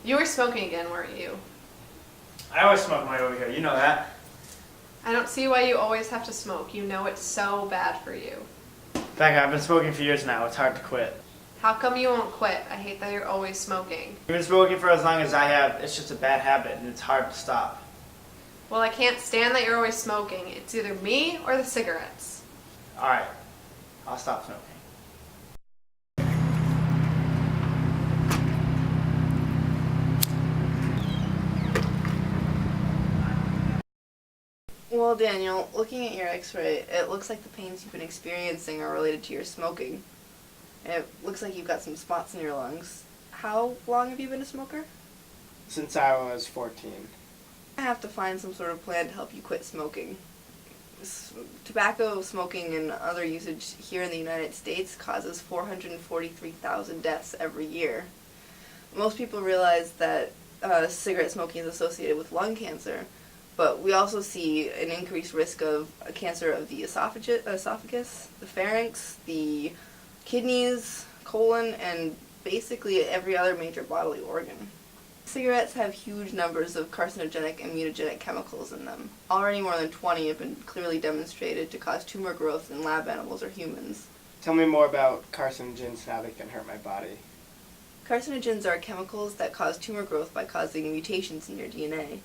You were smoking again, weren't you? I always smoke my over here, you know that. I don't see why you always have to smoke. You know it's so bad for you. In fact, I've been smoking for years now. It's hard to quit. How come you won't quit? I hate that you're always smoking. I've been smoking for as long as I have. It's just a bad habit and it's hard to stop. Well, I can't stand that you're always smoking. It's either me or the cigarettes. Alright, I'll stop smoking. Well, Daniel, looking at your x-ray, it looks like the pains you've been experiencing are related to your smoking. It looks like you've got some spots in your lungs. How long have you been a smoker? Since I was 14. I have to find some sort of plan to help you quit smoking. Tobacco smoking and other usage here in the United States causes 443,000 deaths every year. Most people realize that cigarette smoking is associated with lung cancer, but we also see an increased risk of cancer of the esophagus, the pharynx, the kidneys, colon, and basically every other major bodily organ. Cigarettes have huge numbers of carcinogenic and mutagenic chemicals in them. Already more than 20 have been clearly demonstrated to cause tumor growth in lab animals or humans. Tell me more about carcinogens and how they can hurt my body. Carcinogens are chemicals that cause tumor growth by causing mutations in your DNA.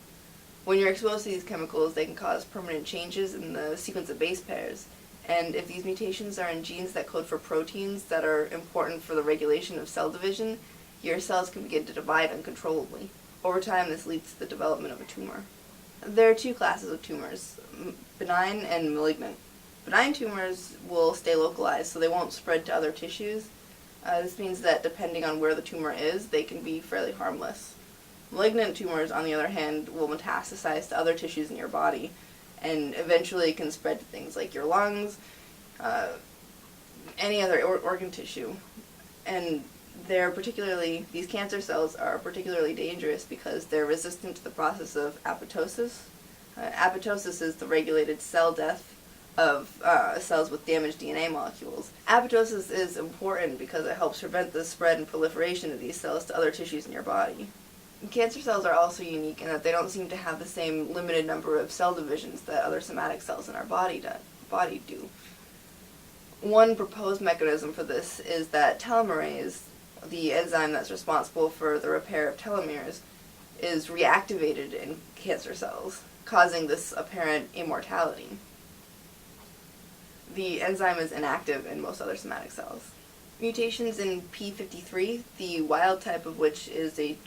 When you're exposed to these chemicals, they can cause permanent changes in the sequence of base pairs. And if these mutations are in genes that code for proteins that are important for the regulation of cell division, your cells can begin to divide uncontrollably. Over time, this leads to the development of a tumor. There are two classes of tumors, benign and malignant. Benign tumors will stay localized, so they won't spread to other tissues. This means that depending on where the tumor is, they can be fairly harmless. Malignant tumors, on the other hand, will metastasize to other tissues in your body, and eventually can spread to things like your lungs, any other organ tissue. And these cancer cells are particularly dangerous because they're resistant to the process of apoptosis. Apoptosis is the regulated cell death of cells with damaged DNA molecules. Apoptosis is important because it helps prevent the spread and proliferation of these cells to other tissues in your body. Cancer cells are also unique in that they don't seem to have the same limited number of cell divisions that other somatic cells in our body do. One proposed mechanism for this is that telomerase, the enzyme that's responsible for the repair of telomeres, is reactivated in cancer cells, causing this apparent immortality. The enzyme is inactive in most other somatic cells. Mutations in P53, the wild type of which is a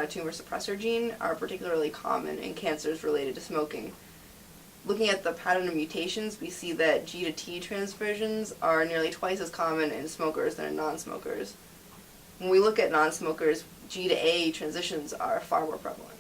tumor suppressor gene, are particularly common in cancers related to smoking. Looking at the pattern of mutations, we see that G to T transversions are nearly twice as common in smokers than in non-smokers. When we look at non-smokers, G to A transitions are far more prevalent.